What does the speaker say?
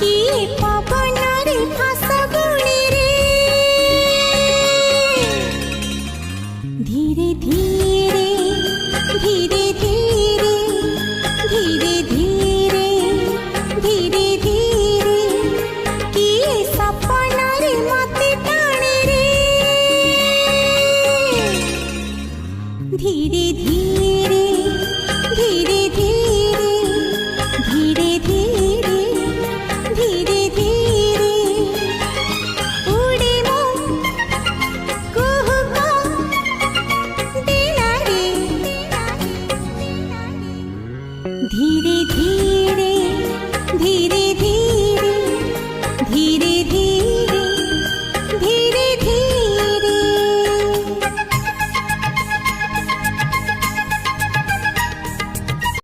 किए पवनरे भाषा बुणी रे धीरे धीरे धीरे धीरे धीरे धीरे धीरे धीरे किए सपनारे मते टाणे रे धीरे धीरे धीरे धीरे धीरे धीरे धीरे धीरे उड़े मो कुहुका दिला रे धीरे धीरे धीरे धीरे